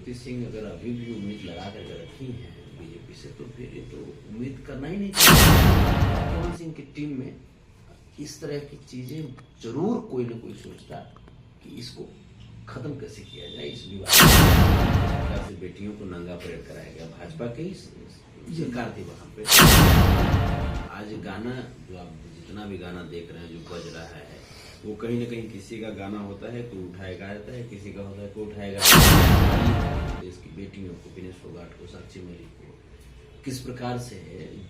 ज्योति सिंह अगर अभी भी उम्मीद लगा कर रखी है बीजेपी से, तो फिर ये तो उम्मीद करना ही नहीं चाहिए। पवन सिंह की टीम में इस तरह की चीजें जरूर कोई ना कोई सोचता कि इसको खत्म कैसे किया जाए, इस विवाद से बेटियों को नंगा परेड कराया गया। भाजपा के ही सरकार थी वहां पे। आज गाना जो आप जितना भी गाना देख रहे हैं जो बज रहा है, वो कहीं ना कहीं किसी का गाना होता है, कोई उठाएगा जाता है, किसी का होता है कोई उठाएगा। देश की बेटियों को, विनेश फोगाट को, साक्षी मलिक को किस प्रकार से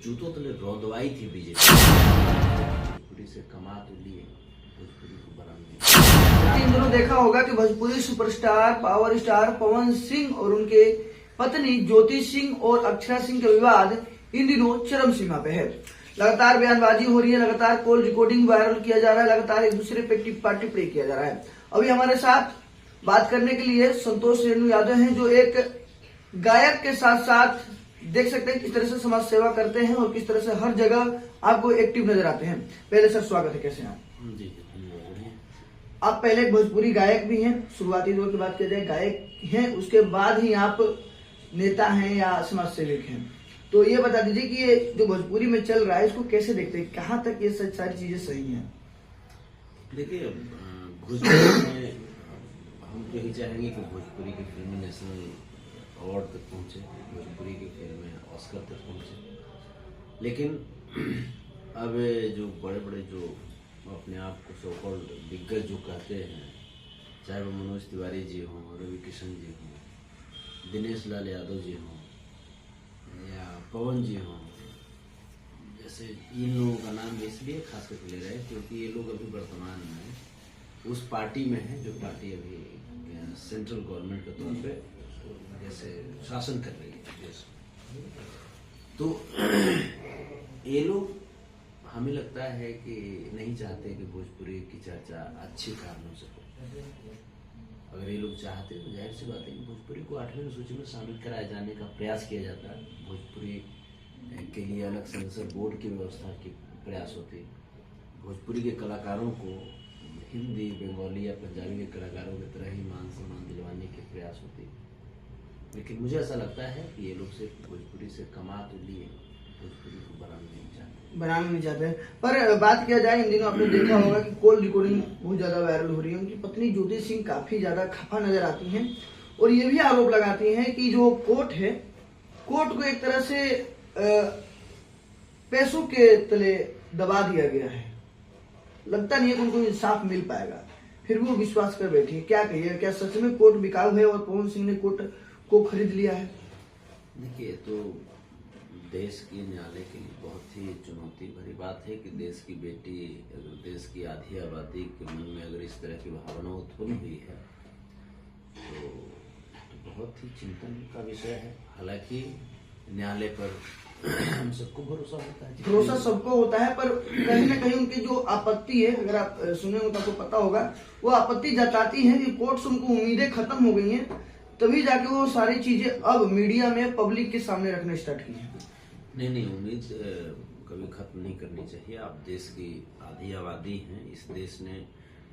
जूतों तले रौंदवाई थी बीजेपी। भोजपुरी से कमा तो लिए, भोजपुरी को बना। इन दिनों देखा होगा कि Bhojpuri superstar power star Pawan Singh और उनके पत्नी ज्योति सिंह और अक्षरा सिंह का विवाद इन दिनों चरम सीमा पे है। लगातार बयानबाजी हो रही है, लगातार कॉल रिकॉर्डिंग वायरल किया जा रहा है, लगातार एक दूसरे पे टिप्पणी किया जा रहा है। अभी हमारे साथ बात करने के लिए संतोष रेणु यादव हैं, जो एक गायक के साथ साथ देख सकते हैं किस तरह से समाज सेवा करते हैं और किस तरह से हर जगह आपको एक्टिव नजर आते हैं। पहले सर स्वागत है, कैसे हैं आप? जी, आप पहले एक भोजपुरी गायक भी हैं, शुरुआती दौर की बात किया जाए गायक हैं, उसके बाद ही आप नेता हैं या समाज सेवक हैं। तो ये बता दीजिए कि ये जो भोजपुरी में चल रहा है इसको कैसे देखते हैं, कहाँ तक ये सारी चीजें सही हैं? देखिए, भोजपुरी में हम तो यही चाहेंगे कि भोजपुरी की फिल्में नेशनल अवार्ड तक पहुंचे, भोजपुरी की फिल्में ऑस्कर तक पहुंचे। लेकिन अब जो बड़े बड़े जो अपने आप को सो कॉल्ड दिग्गज जो कहते हैं, चाहे वो मनोज तिवारी जी हों, रवि किशन जी हों, दिनेश लाल यादव जी हों या पवन जी हों, जैसे इन लोगों का नाम इसलिए खास करके ले रहे हैं क्योंकि ये लोग अभी वर्तमान में उस पार्टी में हैं जो पार्टी अभी सेंट्रल गवर्नमेंट के तौर पे जैसे शासन कर रही है देश। तो ये लोग हमें लगता है कि नहीं चाहते कि भोजपुरी की चर्चा अच्छे कारणों से हो। अगर ये लोग चाहते तो जाहिर सी बात है कि भोजपुरी को 8वीं सूची में शामिल कराए जाने का प्रयास किया जाता है। भोजपुरी के लिए अलग सेंसर बोर्ड की व्यवस्था की प्रयास होती, भोजपुरी के कलाकारों को हिंदी, बंगाली या पंजाबी के कलाकारों की तरह ही मान सम्मान दिलवाने के प्रयास होती। लेकिन मुझे ऐसा लगता है कि ये लोग सिर्फ भोजपुरी से कमा तो लिए, भोजपुरी को बनाना नहीं चाहते। पर बात किया जाए, इन दिनों आपने देखा होगा कि कॉल रिकॉर्डिंग बहुत ज्यादा वायरल हो रही है। उनकी पत्नी ज्योति सिंह काफी ज्यादा खफा नजर आती हैं और ये भी आरोप लगाती हैं कि जो कोर्ट है, कोर्ट को एक तरह से पैसों के तले दबा दिया गया है। लगता नहीं है कि उनको इंसाफ मिल पाएगा, फिर भी वो विश्वास कर बैठी है। क्या कहिए, क्या सच में कोर्ट बिकाऊ है और पवन सिंह ने कोर्ट को खरीद लिया है? देखिए, तो देश के न्यायालय के लिए बहुत ही चुनौती भरी बात है कि देश की बेटी, अगर देश की आधी आबादी के मन में अगर इस तरह की भावना उत्पन्न हुई है तो बहुत ही चिंतन का विषय है। हालांकि न्यायालय पर हम सबको भरोसा होता है, भरोसा सबको होता है, पर कहीं ना कहीं उनकी जो आपत्ति है, अगर आप सुने हो तो आपको पता होगा, वो आपत्ति जताती है कि कोर्ट से उनको उम्मीदें खत्म हो गई हैं, तभी जाके वो सारी चीजें अब मीडिया में पब्लिक के सामने रखने स्टार्ट की है। नहीं, उम्मीद कभी खत्म नहीं करनी चाहिए। आप देश की आधी आबादी हैं। इस देश ने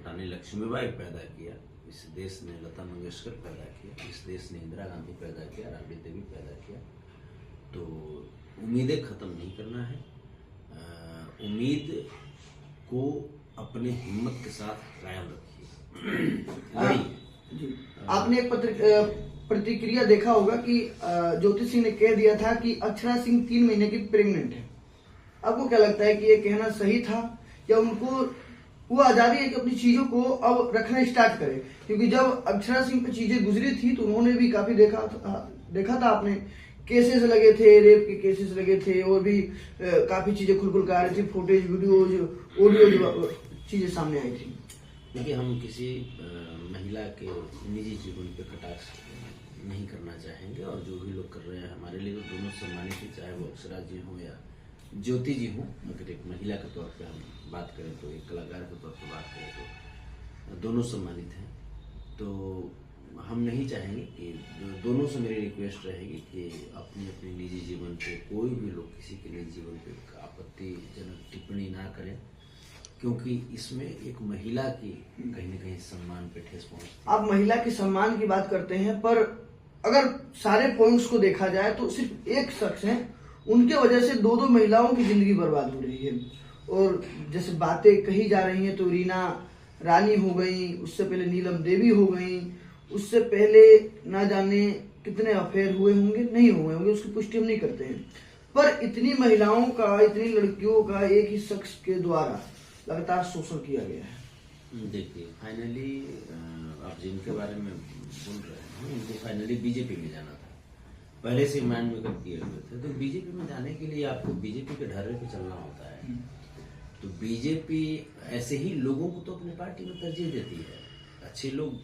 रानी लक्ष्मीबाई पैदा किया, इस देश ने लता मंगेशकर पैदा किया, इस देश ने इंदिरा गांधी पैदा किया, राबड़ी देवी पैदा किया। तो उम्मीदें खत्म नहीं करना है। उम्मीद को अपने हिम्मत के साथ कायम रखिए। आपने एक प्रतिक्रिया देखा होगा कि ज्योति सिंह ने कह दिया था कि अक्षरा सिंह 3 महीने की प्रेग्नेंट है। आपको क्या लगता है कि ये कहना सही था, या उनको वो आजादी है कि अपनी चीजों को अब रखना स्टार्ट करे? क्योंकि जब अक्षरा सिंह पे चीजें गुजरी थी तो उन्होंने भी काफी देखा था आपने, केसेस लगे थे, रेप के केसेस लगे थे और भी काफी चीजें खुल कर आ रही थी, फुटेज, वीडियोज, ऑडियो चीजें सामने आई थी। देखिए, हम किसी महिला के निजी जीवन पे कटाक्ष नहीं करना चाहेंगे और जो भी लोग कर रहे हैं हमारे लिए तो दोनों सम्मानित हैं, चाहे वो अक्षरा जी हों या ज्योति जी हों। अगर एक महिला के तौर पे हम बात करें तो, एक कलाकार के तौर पे बात करें तो दोनों सम्मानित हैं। तो हम नहीं चाहेंगे कि, दोनों से मेरी रिक्वेस्ट रहेगी कि अपनी अपनी निजी जीवन पे कोई भी लोग किसी के निजी जीवन पे आपत्तिजनक टिप्पणी ना करें, क्योंकि इसमें एक महिला की कहीं न कहीं सम्मान पे ठेस पहुंचती है। आप महिला के सम्मान की बात करते हैं, पर अगर सारे पॉइंट्स को देखा जाए तो सिर्फ एक शख्स है, उनके वजह से दो दो महिलाओं की जिंदगी बर्बाद हो रही है। और जैसे बातें कही जा रही हैं तो रीना रानी हो गई, उससे पहले नीलम देवी हो गई, उससे पहले ना जाने कितने अफेयर हुए होंगे, नहीं हुए होंगे, उसकी पुष्टि हम नहीं करते हैं। पर इतनी महिलाओं का, इतनी लड़कियों का एक ही शख्स के द्वारा लगातार शोषण किया गया है। देखिए फाइनली आप जिनके बारे में बोल रहे हैं उनको फाइनली बीजेपी में जाना था, पहले से माइंड मेकअप किए हुए थे। तो बीजेपी में जाने के लिए आपको बीजेपी के ढर्रे पे चलना होता है। तो बीजेपी ऐसे ही लोगों को तो अपनी पार्टी में तरजीह देती है। अच्छे लोग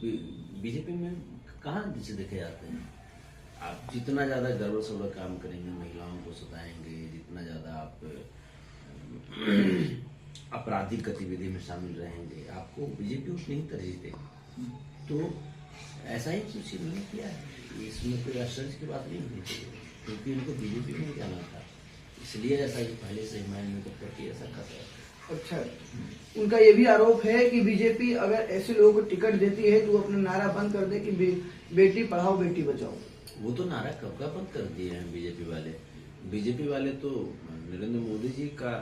बीजेपी में कहाँ नीचे देखे जाते हैं। आप जितना ज्यादा गड़बड़ सड़बड़ काम करेंगे, महिलाओं को सताएंगे, जितना ज्यादा आप आपराधिक गतिविधि में शामिल रहेंगे, आपको बीजेपी उतनी ही तरजीह देगी। तो ऐसा ही कुछ इन्होंने किया है, इसमें कोई आश्चर्य की बात नहीं होनी चाहिए, क्योंकि उनको बीजेपी में जाना था, इसलिए ऐसा ही पहले से माइंड मेकअप करके ऐसा कर रहा है। अच्छा, उनका ये भी आरोप है कि बीजेपी अगर ऐसे लोगों को टिकट देती है तो वो अपना नारा बंद कर दे कि बेटी पढ़ाओ बेटी बचाओ। वो तो नारा कब का बंद कर दिए हैं बीजेपी वाले। बीजेपी वाले तो नरेंद्र मोदी जी का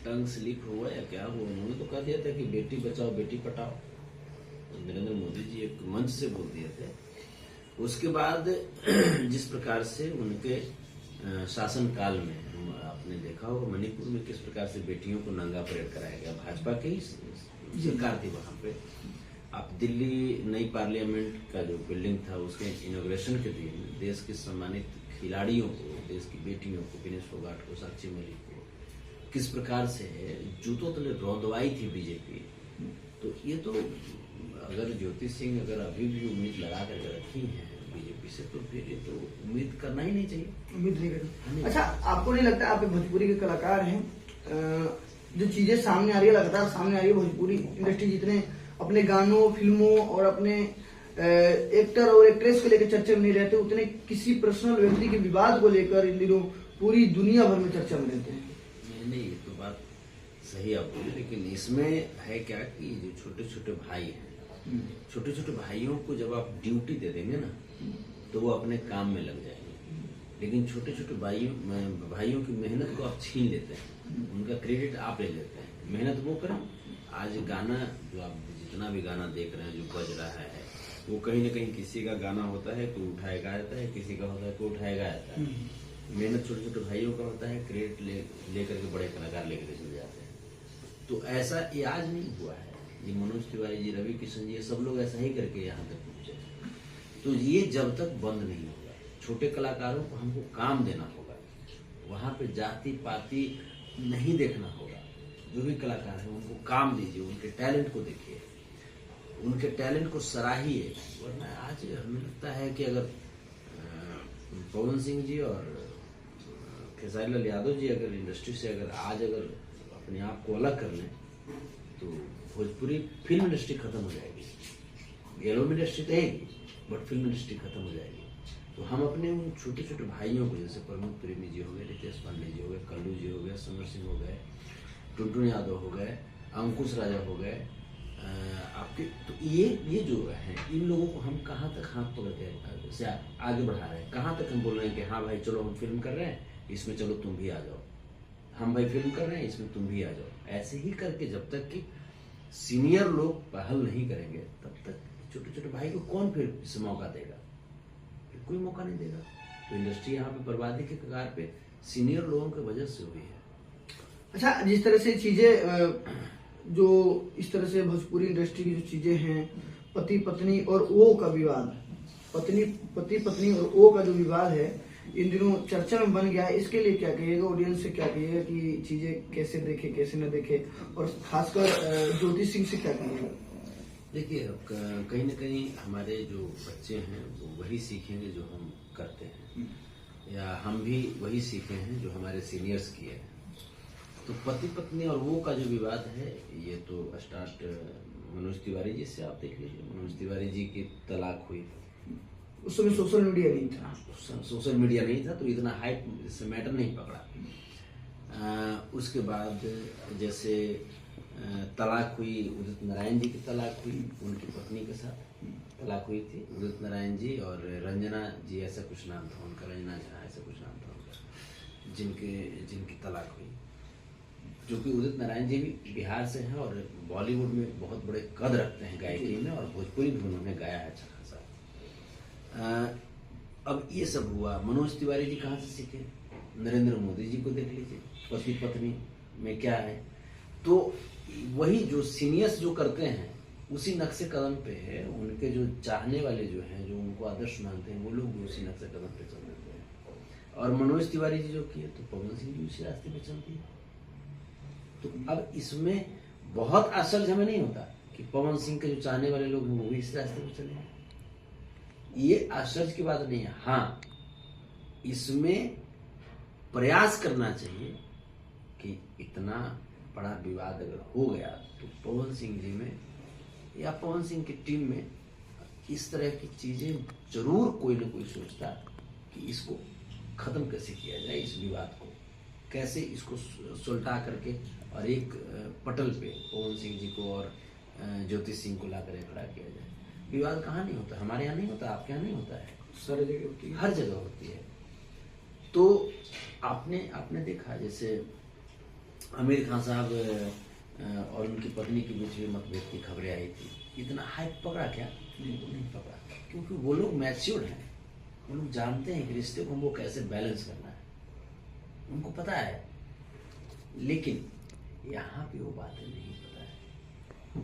टंग स्लिप हुआ या क्या हुआ, उन्होंने तो कह दिया था कि बेटी बचाओ बेटी पढ़ाओ। नरेंद्र मोदी जी एक मंच से बोल दिए थे। उसके बाद जिस प्रकार से उनके शासन काल में आपने देखा होगा मणिपुर में किस प्रकार से बेटियों को नंगा परेड कराया गया, भाजपा की सरकार थी वहां पे। आप दिल्ली नई पार्लियामेंट का जो बिल्डिंग था उसके इनॉग्रेशन के दिन देश के सम्मानित खिलाड़ियों को, देश की बेटियों को, विनेश फोगाट को, साक्षी मलिक को किस प्रकार से जूतों तले रौंदवाई थी बीजेपी। तो ये तो अगर ज्योति सिंह अगर अभी भी उम्मीद लगा कर रखी है बीजेपी से, तो फिर ये तो उम्मीद करना ही नहीं चाहिए। उम्मीद नहीं करना। अच्छा, आपको नहीं लगता, आप एक भोजपुरी के कलाकार हैं, जो चीजें सामने आ रही है, लगातार सामने आ रही है, भोजपुरी इंडस्ट्री जितने अपने गानों, फिल्मों और अपने एक्टर और एक्ट्रेस को लेकर चर्चा में नहीं रहते, उतने किसी पर्सनल व्यक्ति के विवाद को लेकर इन दिनों पूरी दुनिया भर में चर्चा में रहते हैं। नहीं, ये तो बात सही आप बोले, लेकिन इसमें है क्या कि जो छोटे छोटे भाई हैं, छोटे छोटे भाइयों को जब आप ड्यूटी दे देंगे ना तो वो अपने काम में लग जाएंगे। लेकिन छोटे छोटे भाइयों की मेहनत को आप छीन लेते हैं, उनका क्रेडिट आप ले लेते हैं। मेहनत वो करें। आज गाना जो आप जितना भी गाना देख रहे हैं जो बज रहा है, वो कहीं ना कहीं किसी का गाना होता है तो उठाया गाता है, किसी का होता है तो उठाया गाता है। मेहनत छोटे छोटे भाइयों का होता है, क्रेडिट लेकर के बड़े कलाकार लेकर चले जाते हैं। तो ऐसा ये आज नहीं हुआ है, ये मनोज तिवारी जी, रवि किशन जी, ये सब लोग ऐसा ही करके यहाँ तक पहुंचे। तो ये जब तक बंद नहीं होगा, छोटे कलाकारों को हमको काम देना होगा, वहां पे जाति पाति नहीं देखना होगा। जो भी कलाकार है उनको काम दीजिए, उनके टैलेंट को देखिए, उनके टैलेंट को सराहिए। वरना आज हमें लगता है कि अगर पवन सिंह जी और खेसारी लाल यादव जी अगर इंडस्ट्री से अगर अपने आप को अलग कर लें तो भोजपुरी फिल्म इंडस्ट्री खत्म हो जाएगी। फिल्म इंडस्ट्री रहेगी बट फिल्म इंडस्ट्री खत्म हो जाएगी। तो हम अपने उन छोटे छोटे भाइयों को, जैसे प्रमोद प्रेमी जी हो गए, रितेश पांडे जी हो गए, कल्लू जी हो गए, समर सिंह हो गए, टुनटुन यादव हो गए, अंकुश राजा हो गए, आपके, तो ये जो है इन लोगों को हम कहाँ तक हाथ पकड़ के से आगे बढ़ा रहे हैं, कहाँ तक हम बोल रहे हैं कि हाँ भाई चलो हम फिल्म कर रहे हैं, इसमें चलो तुम भी आ जाओ, हम भाई फिल्म कर रहे हैं इसमें तुम भी आ जाओ। ऐसे ही करके जब तक कि सीनियर लोग पहल नहीं करेंगे तब तक छोटे छोटे भाई को कौन फिर इसे मौका देगा, फिर कोई मौका नहीं देगा। तो इंडस्ट्री यहाँ पे बर्बादी के कगार पे सीनियर लोगों की वजह से हुई है। अच्छा, जिस तरह से चीजें जो इस तरह से भोजपुरी इंडस्ट्री की जो चीजें हैं, पति पत्नी और वो का विवाद, पति पत्नी और वो का जो विवाद है इन दिनों चर्चा में बन गया है, इसके लिए क्या कहिएगा, ऑडियंस से क्या कहिएगा कि चीजें कैसे देखे कैसे न देखे, और खासकर ज्योति सिंह से क्या कहिएगा? देखिए, कहीं ना कहीं हमारे जो बच्चे हैं वो वही सीखेंगे जो हम करते हैं, या हम भी वही सीखे हैं जो हमारे सीनियर्स किए हैं। तो पति पत्नी और वो का जो विवाद है ये तो स्टार्ट मनोज तिवारी जी से आप देख लीजिए। मनोज तिवारी जी की तलाक हुई, उस समय सोशल मीडिया नहीं था, सोशल मीडिया नहीं था तो इतना हाइप इससे मैटर नहीं पकड़ा। उसके बाद जैसे तलाक हुई, उदित नारायण जी की तलाक हुई उनकी पत्नी के साथ, तलाक हुई थी, उदित नारायण जी और रंजना जी, ऐसा कुछ नाम था उनका, रंजना झा ऐसा कुछ नाम था उनका, जिनकी तलाक हुई। जो कि उदित नारायण जी भी बिहार से हैं और बॉलीवुड में बहुत बड़े कद रखते हैं गायकी में, और भोजपुरी भी उन्होंने गाया है अच्छा खासा। अब ये सब हुआ। मनोज तिवारी जी कहाँ से सीखे? नरेंद्र मोदी जी को देख लीजिए, पति पत्नी में क्या है। तो वही जो सीनियर्स जो करते हैं उसी नक्शे कदम पे है, उनके जो चाहने वाले जो हैं, जो उनको आदर्श मानते हैं, वो लोग भी उसी नक्शे कदम पे चल रहे हैं। और मनोज तिवारी जी जो किए तो पवन सिंह जी उसी रास्ते पे चलती है। तो अब इसमें बहुत आश्चर्य हमें नहीं होता कि पवन सिंह के जो चाहने वाले लोग हैं वो भी इस रास्ते पे चले। ये आश्चर्य की बात नहीं है। हाँ, इसमें प्रयास करना चाहिए कि इतना बड़ा विवाद अगर हो गया तो पवन सिंह जी में या पवन सिंह की टीम में इस तरह की चीजें जरूर कोई ना कोई सोचता कि इसको खत्म कैसे किया जाए, इस विवाद को कैसे इसको सुलटा करके और एक पटल पे पवन सिंह जी को और ज्योति सिंह को लाकर खड़ा किया जाए। विवाद कहाँ नहीं होता, हमारे यहाँ नहीं होता, आपके यहाँ नहीं होता है, सारी जगह होती है, हर जगह होती है। तो आपने देखा जैसे आमिर खान साहब और उनकी पत्नी के बीच में मतभेद की खबरें आई थी, इतना हाइप पकड़ा क्या? नहीं पकड़ा, क्योंकि वो लोग मैच्योर्ड हैं, वो लोग जानते हैं कि रिश्ते को हमको कैसे बैलेंस करना है, उनको पता है। लेकिन यहाँ पे वो बातें नहीं पता है।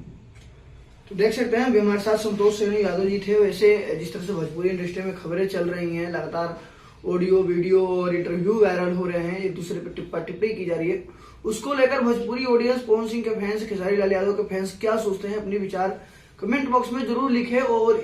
तो देख सकते हैं अभी हमारे साथ संतोष सिंह यादव जी थे। वैसे जिस तरह से भोजपुरी इंडस्ट्री में खबरें चल रही हैं, लगातार ऑडियो वीडियो और इंटरव्यू वायरल हो रहे हैं, एक दूसरे पर टिप्पा टिप्पणी की जा रही है, उसको लेकर भोजपुरी ऑडियंस, पवन सिंह के फैंस, खेसारी लाल यादव के फैंस क्या सोचते हैं, अपने विचार कमेंट बॉक्स में जरूर लिखें। और